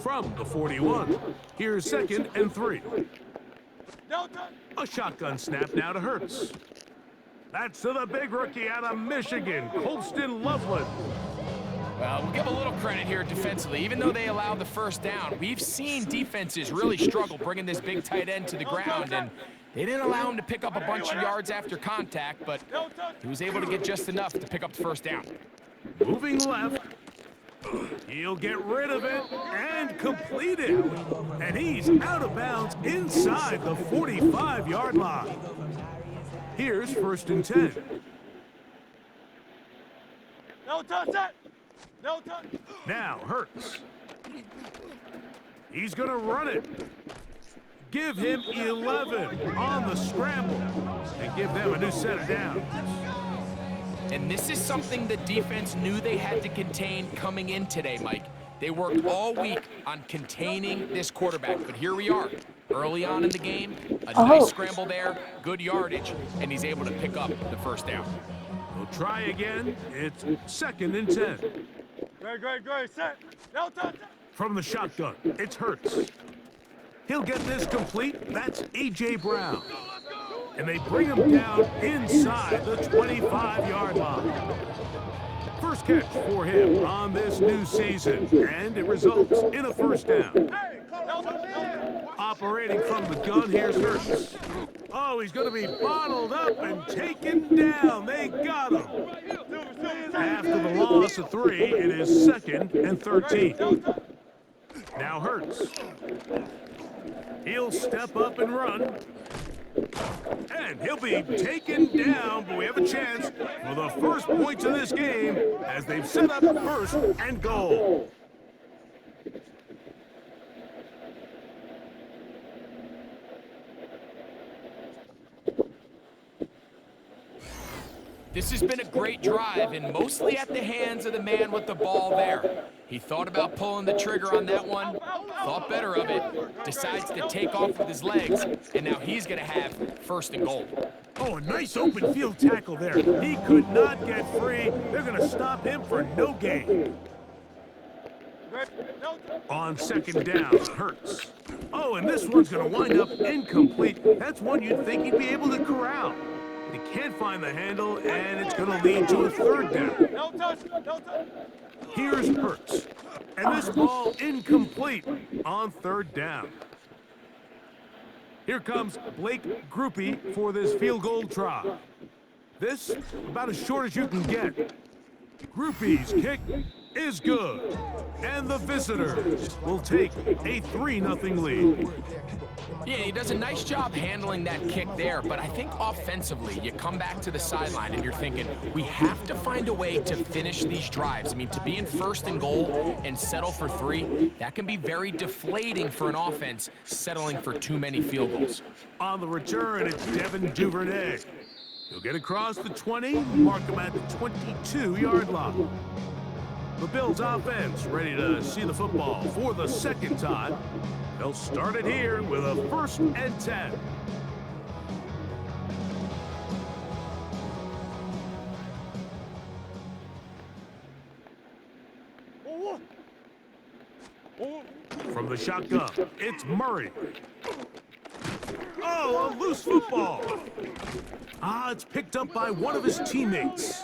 From the 41, here's 2nd and 3. A shotgun snap now to Hurts. That's to the big rookie out of Michigan, Colston Loveland. Well, we'll give a little credit here defensively. Even though they allowed the first down, we've seen defenses really struggle bringing this big tight end to the ground, and they didn't allow him to pick up a bunch of yards after contact, but he was able to get just enough to pick up the first down. Moving left. He'll get rid of it and complete it. And he's out of bounds inside the 45-yard line. Here's 1st and 10. No touch that. No touch. Now Hurts. He's going to run it. Give him 11 on the scramble and give them a new set of downs. And this is something the defense knew they had to contain coming in today, Mike. They worked all week on containing this quarterback, but here we are, early on in the game, a nice scramble there, good yardage, and he's able to pick up the first down. We'll try again. It's 2nd and 10. Great, set. No touch. From the shotgun, it's Hurts. He'll get this complete. That's A.J. Brown. And they bring him down inside the 25-yard line. First catch for him on this new season, and it results in a first down. Operating from the gun, here's Hurts. Oh, he's going to be bottled up and taken down. They got him. After the loss of 3, it is 2nd and 13. Now Hurts. He'll step up and run. And he'll be taken down, but we have a chance for the first points of this game as they've set up 1st and goal. This has been a great drive, and mostly at the hands of the man with the ball there. He thought about pulling the trigger on that one, thought better of it, decides to take off with his legs, and now he's going to have 1st and goal. Oh, a nice open field tackle there. He could not get free. They're going to stop him for no gain. On 2nd down, Hurts. Oh, and this one's going to wind up incomplete. That's one you'd think he'd be able to corral. He can't find the handle, and it's going to lead to a 3rd down. No touch. Here's Hurts. And this ball incomplete on 3rd down. Here comes Blake Groupie for this field goal try. This, about as short as you can get. Groupie's kick is good. And the visitors will take a 3-0 lead. Yeah, he does a nice job handling that kick there, but I think offensively, you come back to the sideline and you're thinking, we have to find a way to finish these drives. I mean, to be in 1st and goal and settle for 3, that can be very deflating for an offense settling for too many field goals. On the return, it's Devin Duvernay. He'll get across the 20, mark him at the 22-yard line. The Bills offense ready to see the football for the 2nd time. They'll start it here with a 1st and 10. From the shotgun, it's Murray. Oh, a loose football. It's picked up by one of his teammates.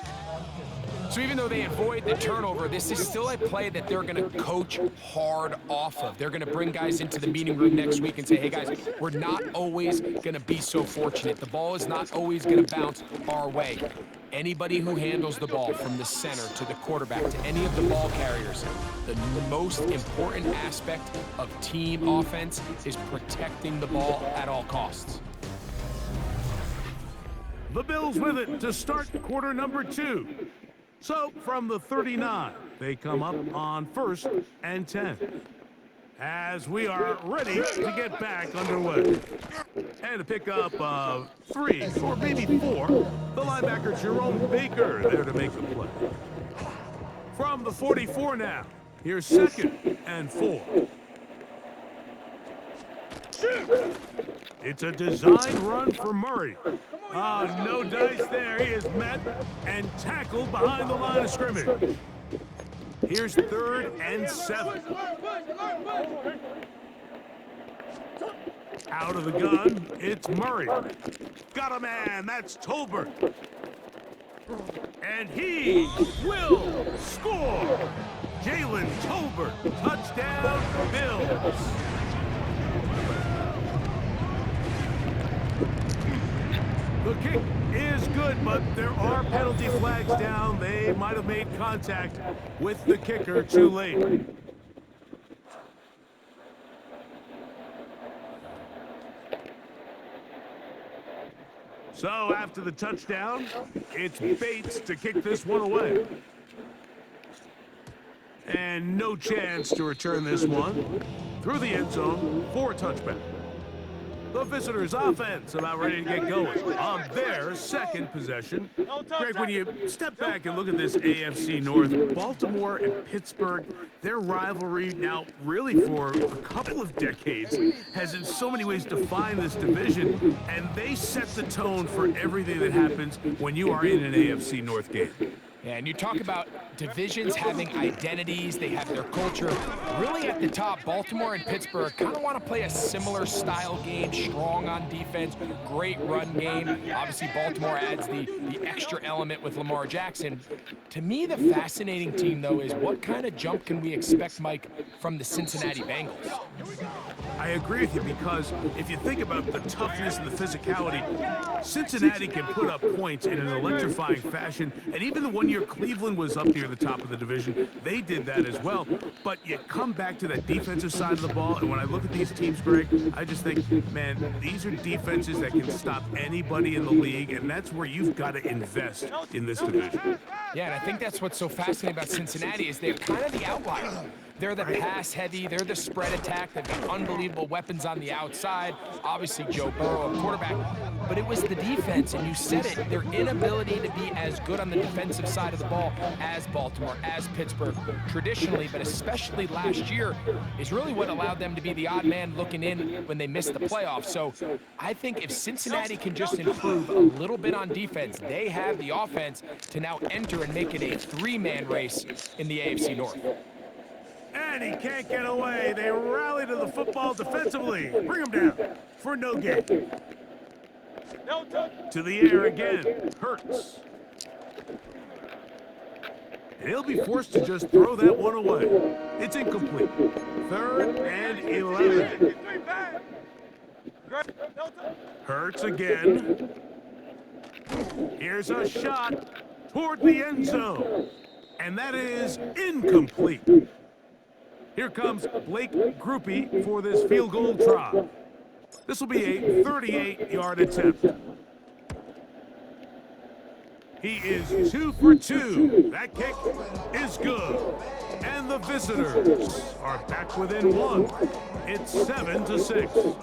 So even though they avoid the turnover, this is still a play that they're going to coach hard off of. They're going to bring guys into the meeting room next week and say, hey, guys, we're not always going to be so fortunate. The ball is not always going to bounce our way. Anybody who handles the ball from the center to the quarterback to any of the ball carriers, the most important aspect of team offense is protecting the ball at all costs. The Bills with it to start quarter number 2. So, from the 39, they come up on 1st and 10. As we are ready to get back underway. And to pick up 3 or maybe 4, the linebacker Jerome Baker there to make the play. From the 44 now, here's 2nd and 4. It's a design run for Murray. No dice there. He is met and tackled behind the line of scrimmage. Here's 3rd and 7. Out of the gun, it's Murray. Got a man, that's Tolbert. And he will score. Jalen Tolbert, touchdown, Bills. The kick is good, but there are penalty flags down. They might have made contact with the kicker too late. So after the touchdown, it's Bates to kick this one away. And no chance to return this one through the end zone for a touchback. The visitors' offense about ready to get going on their second possession. Greg, when you step back and look at this AFC North, Baltimore and Pittsburgh, their rivalry now really for a couple of decades has in so many ways defined this division, and they set the tone for everything that happens when you are in an AFC North game. Yeah, and you talk about divisions having identities, they have their culture. Really at the top, Baltimore and Pittsburgh kind of want to play a similar style game, strong on defense, great run game. Obviously, Baltimore adds the extra element with Lamar Jackson. To me, the fascinating team, though, is what kind of jump can we expect, Mike, from the Cincinnati Bengals? I agree with you, because if you think about the toughness and the physicality, Cincinnati can put up points in an electrifying fashion, and even the one year Cleveland was up near the top of the division, they did that as well. But you come back to that defensive side of the ball, and when I look at these teams, Greg, I just think, man, these are defenses that can stop anybody in the league, and that's where you've got to invest in this division. Yeah, and I think that's what's so fascinating about Cincinnati is they're kind of the outlier. They're the pass heavy, they're the spread attack, they've got unbelievable weapons on the outside. Obviously Joe Burrow, a quarterback, but it was the defense, and you said it, their inability to be as good on the defensive side of the ball as Baltimore, as Pittsburgh, traditionally, but especially last year, is really what allowed them to be the odd man looking in when they missed the playoffs. So I think if Cincinnati can just improve a little bit on defense, they have the offense to now enter and make it a three-man race in the AFC North. And he can't get away. They rally to the football defensively. Bring him down for no gain. To the air again. Hurts. And he'll be forced to just throw that one away. It's incomplete. 3rd and 11. Hurts again. Here's a shot toward the end zone. And that is incomplete. Here comes Blake Groupie for this field goal try. This will be a 38-yard attempt. He is 2 for 2. That kick is good. And the visitors are back within 1. It's 7-6.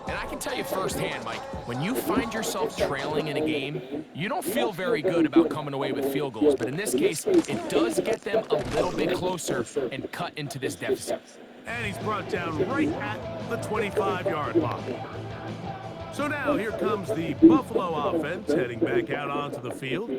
And I can tell you firsthand, Mike, when you find yourself trailing in a game, you don't feel very good about coming away with field goals. But in this case, it does get them a little bit closer and cut into this deficit. And he's brought down right at the 25-yard line. So now here comes the Buffalo offense heading back out onto the field.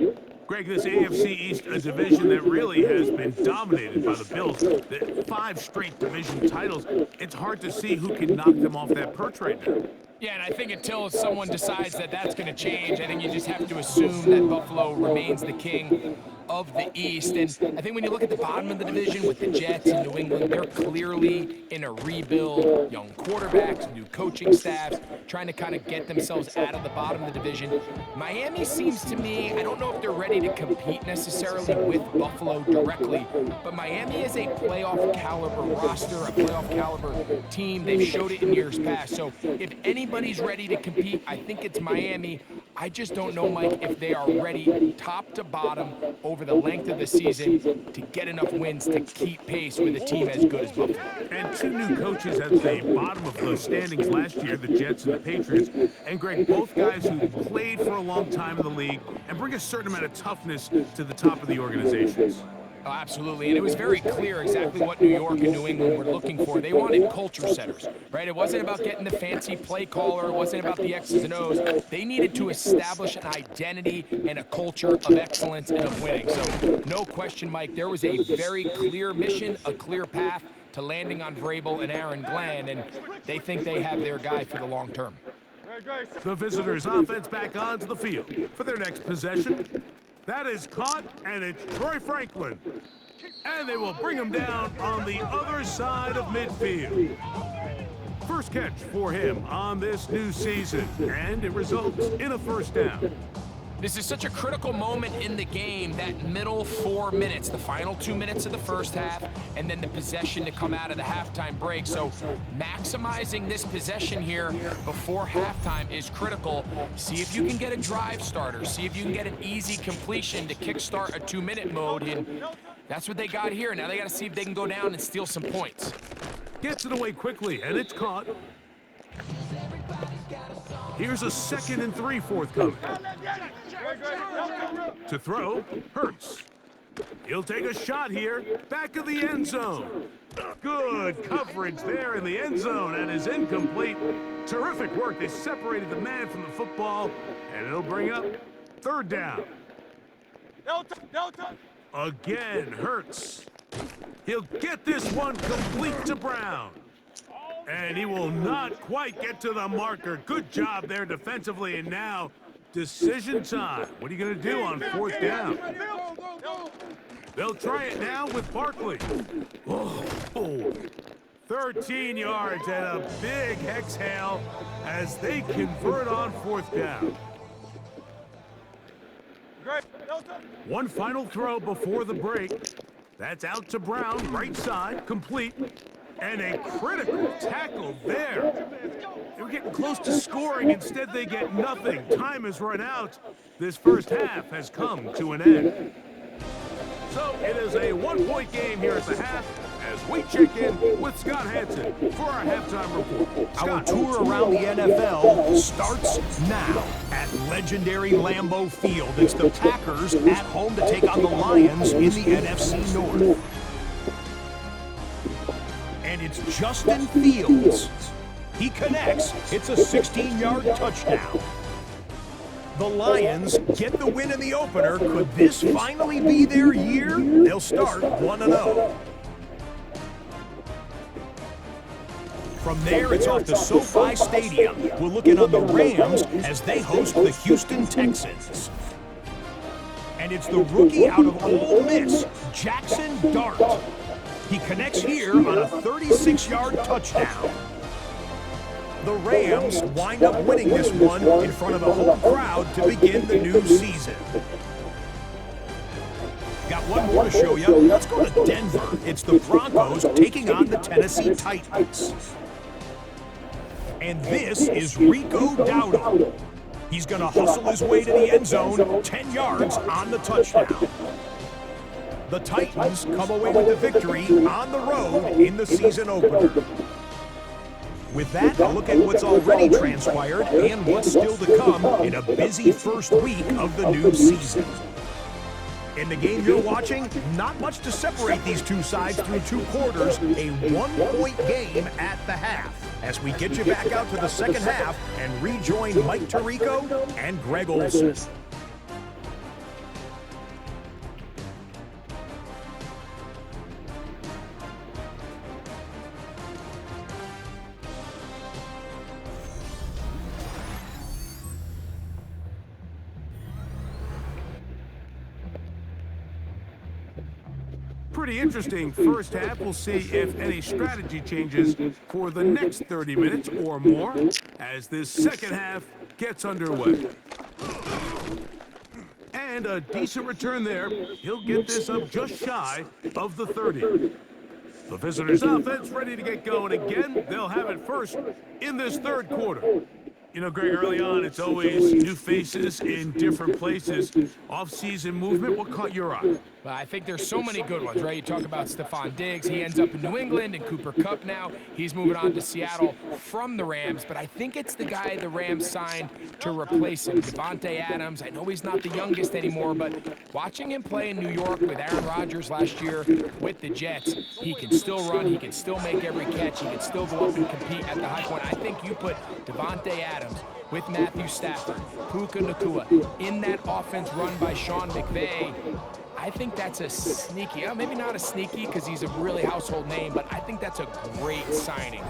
Greg, this AFC East, a division that really has been dominated by the Bills. The 5 straight division titles, it's hard to see who can knock them off that perch right now. Yeah, and I think until someone decides that that's going to change, I think you just have to assume that Buffalo remains the king of the East. And I think when you look at the bottom of the division with the Jets and New England, they're clearly in a rebuild. Young quarterbacks, new coaching staffs, trying to kind of get themselves out of the bottom of the division. Miami seems to me, I don't know if they're ready to compete necessarily with Buffalo directly, but Miami is a playoff caliber roster, a playoff caliber team. They've showed it in years past. So if anybody's ready to compete, I think it's Miami. I just don't know, Mike, if they are ready top to bottom over the length of the season to get enough wins to keep pace with a team as good as Buffalo. And 2 new coaches at the bottom of those standings last year, the Jets and the Patriots. And Greg, both guys who played for a long time in the league and bring a certain amount of toughness to the top of the organizations. Oh, absolutely, and it was very clear exactly what New York and New England were looking for. They wanted culture setters, right? It wasn't about getting the fancy play caller. It wasn't about the X's and O's. They needed to establish an identity and a culture of excellence and of winning. So no question, Mike, there was a very clear mission, a clear path to landing on Vrabel and Aaron Glenn, and they think they have their guy for the long term. The visitors' offense back onto the field for their next possession. That is caught, and it's Troy Franklin. And they will bring him down on the other side of midfield. First catch for him on this new season, and it results in a first down. This is such a critical moment in the game, that middle 4 minutes, the final 2 minutes of the first half, and then the possession to come out of the halftime break. So maximizing this possession here before halftime is critical. See if you can get a drive starter. See if you can get an easy completion to kickstart a 2-minute mode. And that's what they got here. Now they got to see if they can go down and steal some points. Gets it away quickly, and it's caught. Here's a 2nd and 3 forthcoming. To throw, Hurts. He'll take a shot here, back of the end zone. Good coverage there in the end zone, and is incomplete. Terrific work. They separated the man from the football, and it'll bring up 3rd down. Again, Hurts. He'll get this one complete to Brown. And he will not quite get to the marker. Good job there defensively, and now decision time. What are you going to do on 4th down? They'll try it now with Barkley. Oh, 13 yards and a big exhale as they convert on 4th down. One final throw before the break. That's out to Brown, right side, complete. And a critical tackle there. They were getting close to scoring. Instead, they get nothing. Time has run out. This first half has come to an end. So it is a 1-point game here at the half as we check in with Scott Hansen for our halftime report. Scott. Our tour around the NFL starts now at legendary Lambeau Field. It's the Packers at home to take on the Lions in the NFC North. And it's Justin Fields. He connects. It's a 16-yard touchdown. The Lions get the win in the opener. Could this finally be their year? They'll start 1-0. From there, it's off to SoFi Stadium. We'll look in on the Rams as they host the Houston Texans. And it's the rookie out of Ole Miss, Jackson Dart. He connects here on a 36-yard touchdown. The Rams wind up winning this one in front of a home crowd to begin the new season. Got one more to show you. Let's go to Denver. It's the Broncos taking on the Tennessee Titans. And this is Rico Dowdle. He's going to hustle his way to the end zone, 10 yards on the touchdown. The Titans come away with the victory on the road in the season opener. With that, a look at what's already transpired and what's still to come in a busy first week of the new season. In the game you're watching, not much to separate these two sides through 2 quarters, a 1-point game at the half. As we get you back out to the second half and rejoin Mike Tirico and Greg Olson. Pretty interesting first half. We'll see if any strategy changes for the next 30 minutes or more as this second half gets underway. And a decent return there. He'll get this up just shy of the 30. The visitors' offense ready to get going again. They'll have it first in this 3rd quarter. You know, Greg, early on, it's always new faces in different places. Off-season movement, what caught your eye? Well, I think there's so many good ones, right? You talk about Stephon Diggs. He ends up in New England, and Cooper Kupp now. He's moving on to Seattle from the Rams, but I think it's the guy the Rams signed to replace him, Davante Adams. I know he's not the youngest anymore, but watching him play in New York with Aaron Rodgers last year with the Jets, he can still run, he can still make every catch, he can still go up and compete at the high point. I think you put Davante Adams with Matthew Stafford, Puka Nacua, in that offense run by Sean McVay. I think that's a sneaky, maybe not a sneaky because he's a really household name, but I think that's a great signing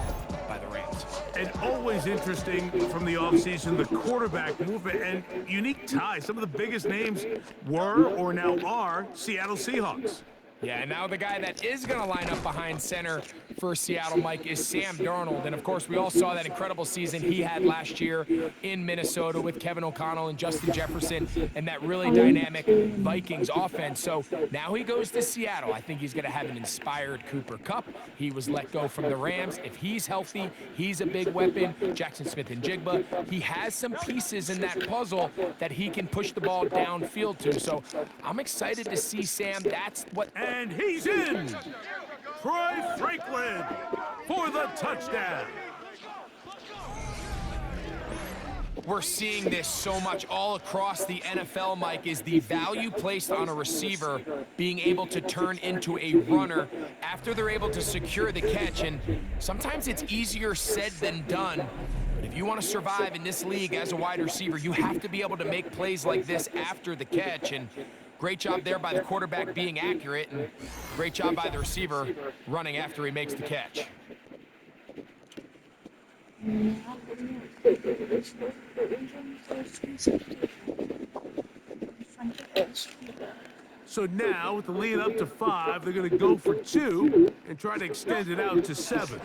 by the Rams. And always interesting from the offseason, the quarterback movement and unique ties. Some of the biggest names were or now are Seattle Seahawks. Yeah, and now the guy that is going to line up behind center for Seattle, Mike, is Sam Darnold. And, of course, we all saw that incredible season he had last year in Minnesota with Kevin O'Connell and Justin Jefferson and that really dynamic Vikings offense. So now he goes to Seattle. I think he's going to have an inspired Cooper Kupp. He was let go from the Rams. If he's healthy, he's a big weapon. Jackson Smith and Jigba. He has some pieces in that puzzle that he can push the ball downfield to. So I'm excited to see Sam. That's what... And he's in! Troy Franklin for the touchdown! We're seeing this so much all across the NFL, Mike, is the value placed on a receiver being able to turn into a runner after they're able to secure the catch. And sometimes it's easier said than done. But if you want to survive in this league as a wide receiver, you have to be able to make plays like this after the catch. And great job there by the quarterback being accurate, and great job by the receiver running after he makes the catch. So now, with the lead up to 5, they're going to go for 2 and try to extend it out to 7.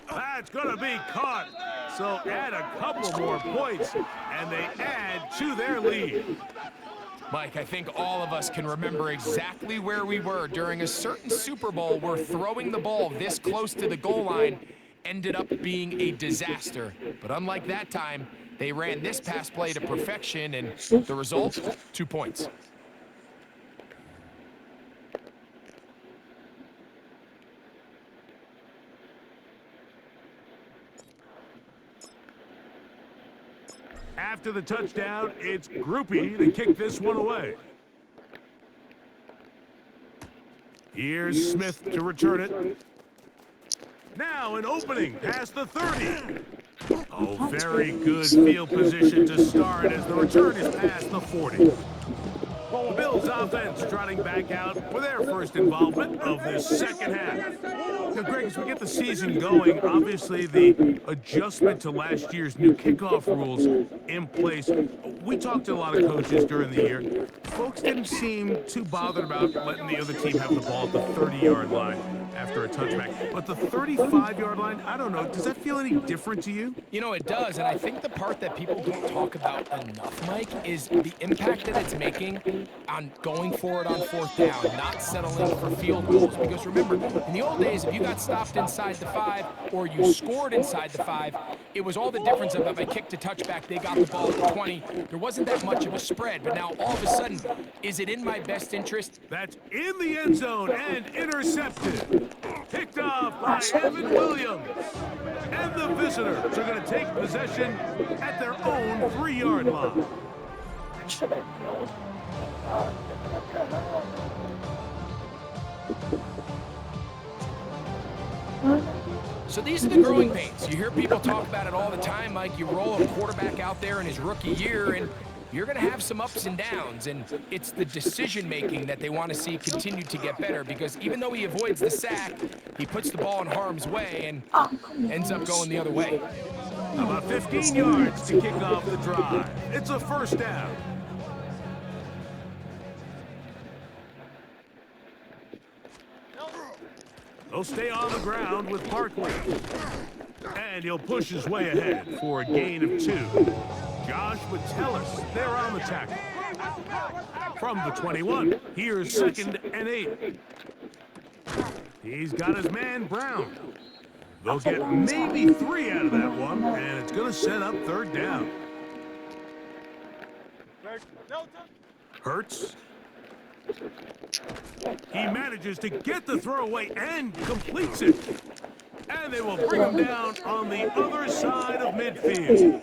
That's going to be caught. So add a couple more points, and they add to their lead. Mike, I think all of us can remember exactly where we were during a certain Super Bowl where throwing the ball this close to the goal line ended up being a disaster. But unlike that time, they ran this pass play to perfection, and the result, 2 points. After the touchdown, it's Groupie to kick this one away. Here's Smith to return it. Now an opening past the 30. Oh, very good field position to start as the return is past the 40. The Bills offense trotting back out for their first involvement of this second half. Now, Greg, as we get the season going, obviously the adjustment to last year's new kickoff rules in place. We talked to a lot of coaches during the year. Folks didn't seem too bothered about letting the other team have the ball at the 30-yard line after a touchback. But the 35-yard line, I don't know, does that feel any different to you? You know, it does, and I think the part that people don't talk about enough, Mike, is the impact that it's making on going forward on 4th down, not settling for field goals. Because remember, in the old days, if you got stopped inside the 5 or you scored inside the 5, it was all the difference of if I kicked a touchback, they got the ball at the 20. There wasn't that much of a spread, but now all of a sudden, is it in my best interest? That's in the end zone and intercepted. Picked off by Evan Williams. And the visitors are going to take possession at their own 3-yard line. So these are the growing pains. You hear people talk about it all the time, Mike. You roll a quarterback out there in his rookie year, and you're going to have some ups and downs, and it's the decision-making that they want to see continue to get better, because even though he avoids the sack, he puts the ball in harm's way and ends up going the other way. About 15 yards to kick off the drive. It's a first down. He'll stay on the ground with Parkley. And he'll push his way ahead for a gain of 2. Josh Metellus there on the tackle. From the 21, here's 2nd and 8. He's got his man Brown. They'll get maybe 3 out of that one, and it's going to set up 3rd down. Hurts He manages to get the throw away and completes it. And they will bring him down on the other side of midfield.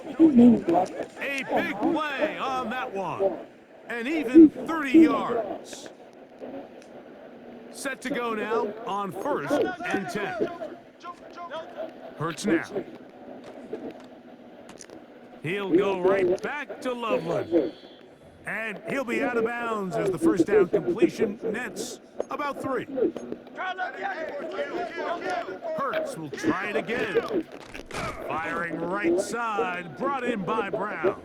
A big play on that one. And even 30 yards. Set to go now on 1st and 10. Hurts now. He'll go right back to Loveland. And he'll be out of bounds as the first down completion nets about 3. Hurts will try it again. Firing right side, brought in by Brown.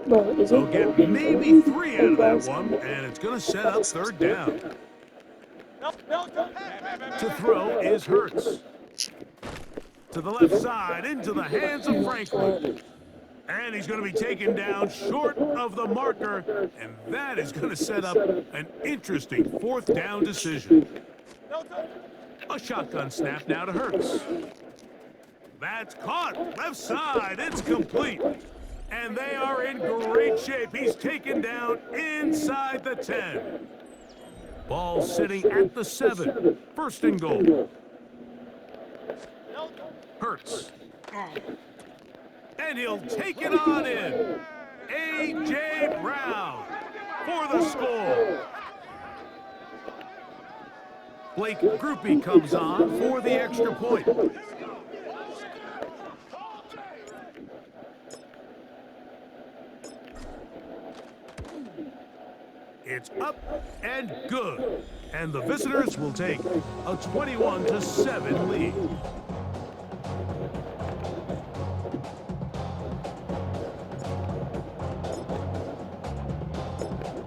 They'll get maybe 3 out of that one, and it's going to set up 3rd down. To throw is Hurts. To the left side, into the hands of Franklin. And he's going to be taken down short of the marker, and that is going to set up an interesting 4th down decision. A shotgun snap now to Hurts. That's caught. Left side. It's complete. And they are in great shape. He's taken down inside the 10. Ball sitting at the 7. 1st and goal. Hurts. And he'll take it on in. A.J. Brown for the score. Blake Groupie comes on for the extra point. It's up and good. And the visitors will take a 21-7 lead.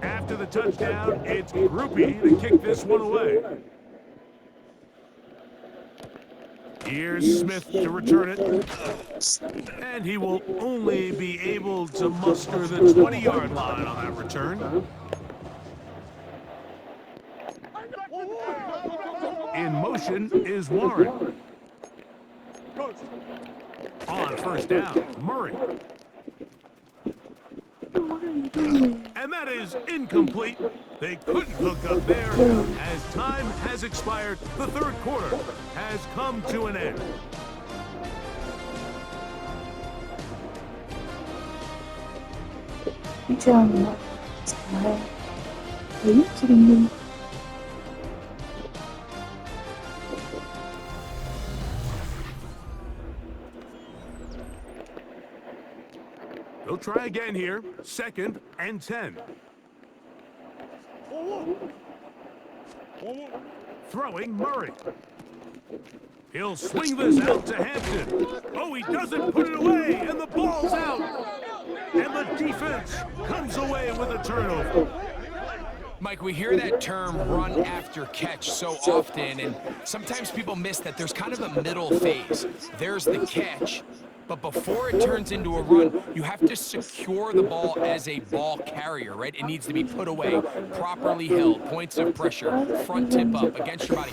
After the touchdown, it's Groupie to kick this one away. Here's Smith to return it. And he will only be able to muster the 20-yard line on that return. In motion is Warren. On 1st down, Murray. And that is incomplete. They couldn't hook up there. As time has expired, the 3rd quarter has come to an end. They'll try again here. 2nd and 10. Throwing Murray. He'll swing this out to Hampton. Oh, he doesn't put it away, and the ball's out. And the defense comes away with a turnover. Mike, we hear that term run after catch so often, and sometimes people miss that there's kind of a middle phase. There's the catch, but before it turns into a run, you have to secure the ball as a ball carrier, right? It needs to be put away, properly held, points of pressure, front tip up against your body.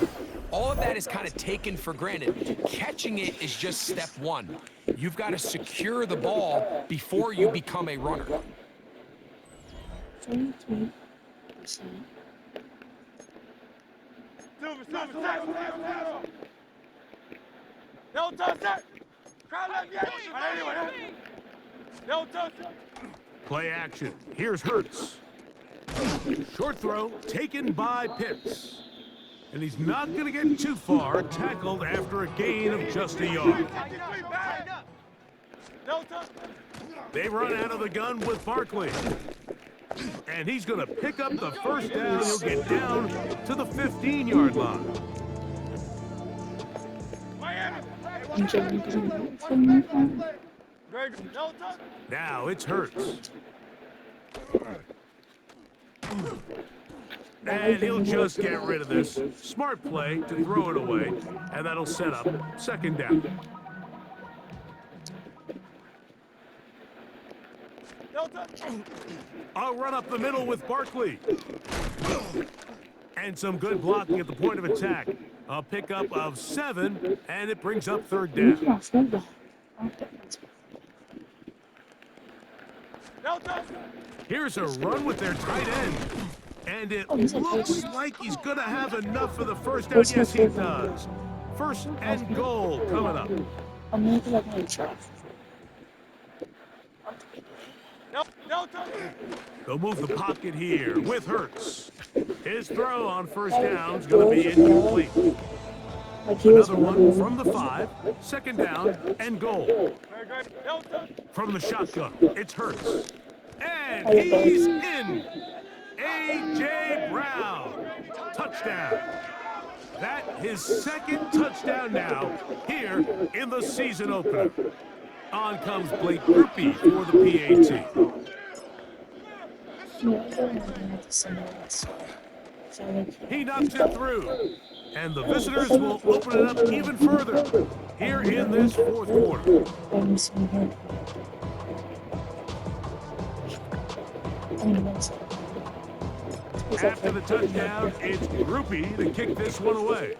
All of that is kind of taken for granted. Catching it is just step 1. You've got to secure the ball before you become a runner. Play action. Here's Hurts. Short throw taken by Pitts. And he's not going to get too far, tackled after a gain of just a yard. They run out of the gun with Barkley. And he's going to pick up the 1st down. He'll get down to the 15-yard line. Now it's Hurts. And he'll just get rid of this. Smart play to throw it away. And that'll set up 2nd down. I'll run up the middle with Barkley. And some good blocking at the point of attack. A pickup of 7, and it brings up 3rd down. Here's a run with their tight end. And it looks like he's going to have enough for the first down. Yes, he does. First and goal coming up. No touch. They'll move the pocket here with Hurts. His throw on first down is going to be incomplete. Another one from the 5. Second down and goal. No touch. From the shotgun, it's Hurts. And he's in. A.J. Brown. Touchdown. That his second touchdown now here in the season opener. On comes Blake Grupe for the PAT. He knocks it through. And the visitors will open it up even further here in this fourth quarter. After the touchdown, it's Grupe to kick this one away.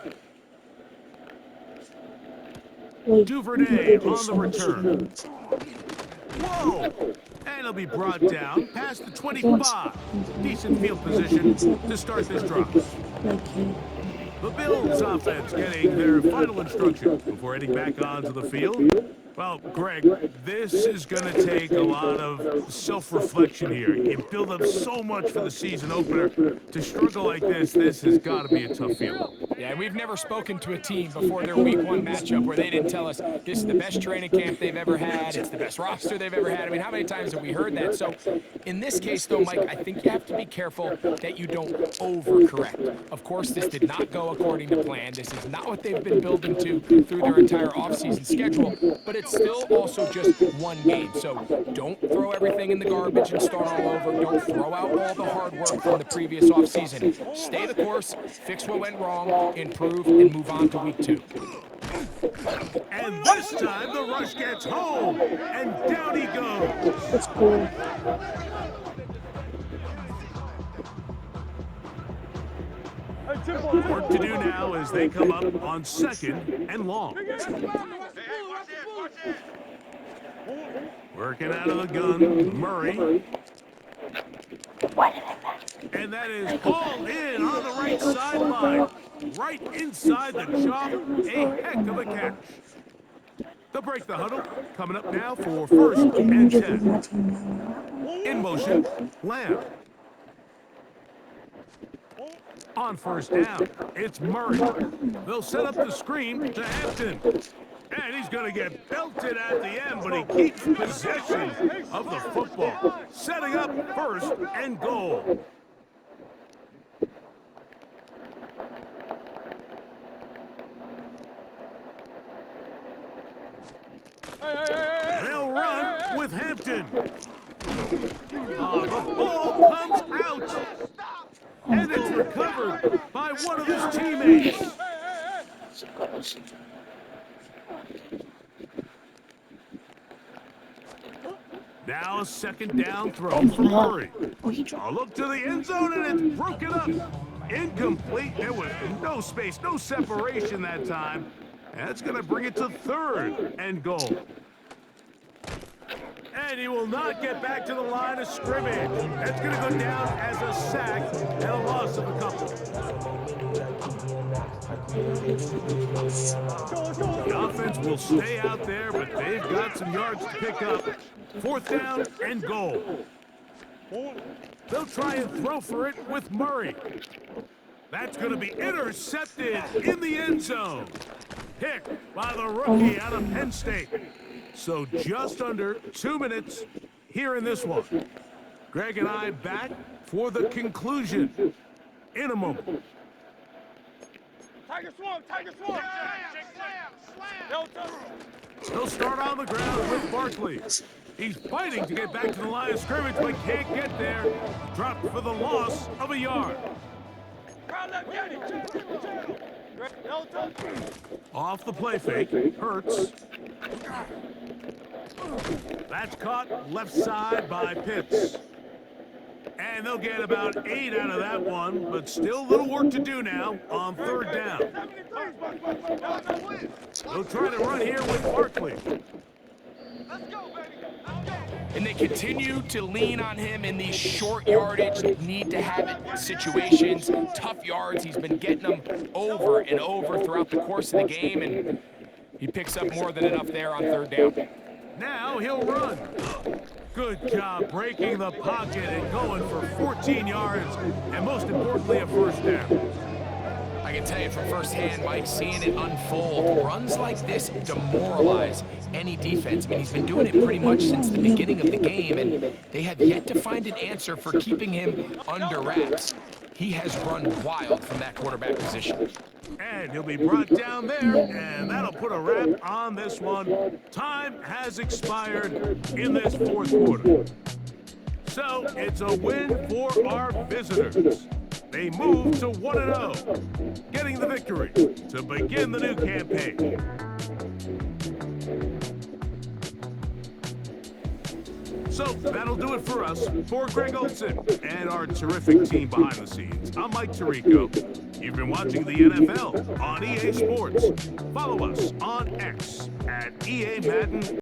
Duvernay on the return. Whoa! And it'll be brought down past the 25. Decent field position to start this drive. The Bills offense getting their final instructions before heading back onto the field. Well, Greg, this is going to take a lot of self-reflection here. You build up so much for the season opener. To struggle like this has got to be a tough feeling. Yeah, we've never spoken to a team before their week 1 matchup where they didn't tell us this is the best training camp they've ever had, it's the best roster they've ever had. I mean, how many times have we heard that? So in this case, though, Mike, I think you have to be careful that you don't overcorrect. Of course, this did not go according to plan. This is not what they've been building to through their entire offseason schedule, but it's still also just one game. So don't throw everything in the garbage and start all over. Don't throw out all the hard work from the previous offseason. Stay the course, fix what went wrong, improve, and move on to week 2. And this time the rush gets home, and down he goes. That's cool. Work to do now as they come up on 2nd and long. Working out of the gun, Murray. And that is all in on the right sideline. Right inside the chalk. A heck of a catch. They'll break the huddle. Coming up now for 1st and 10. In motion, Lamb. On first down, it's Murray. They'll set up the screen to Hampton. And he's going to get belted at the end, but he keeps possession of the football. Setting up 1st and goal. They'll run with Hampton. The ball comes out. And it's recovered by one of his teammates. Now a 2nd down throw from Murray. A look to the end zone, and it's broken up. Incomplete. There was no space, no separation that time. That's going to bring it to 3rd and goal. And he will not get back to the line of scrimmage. That's going to go down as a sack and a loss of a couple. The offense will stay out there, but they've got some yards to pick up. 4th down and goal. They'll try and throw for it with Murray. That's going to be intercepted in the end zone. Picked by the rookie out of Penn State. So just under 2 minutes here in this one. Greg and I back for the conclusion in a moment. Tiger swamp, Tiger swamp. Slam. He'll start on the ground with Barkley. He's fighting to get back to the line of scrimmage, but can't get there. Dropped for the loss of a yard. Off the play fake, Hurts. That's caught left side by Pitts. And they'll get about 8 out of that one, but still a little work to do now on 3rd down. They'll try to run here with Barkley. Let's go, baby. And they continue to lean on him in these short yardage, need to have it situations, tough yards. He's been getting them over and over throughout the course of the game, and he picks up more than enough there on third down. Now he'll run. Good job breaking the pocket and going for 14 yards, and most importantly, a first down. I can tell you from firsthand, Mike, seeing it unfold, runs like this demoralize any defense. I mean, he's been doing it pretty much since the beginning of the game, and they have yet to find an answer for keeping him under wraps. He has run wild from that quarterback position. And he'll be brought down there, and that'll put a wrap on this one. Time has expired in this fourth quarter. So it's a win for our visitors. They move to 1-0, getting the victory to begin the new campaign. So that'll do it for us. For Greg Olson and our terrific team behind the scenes, I'm Mike Tirico. You've been watching the NFL on EA Sports. Follow us on X at EA Madden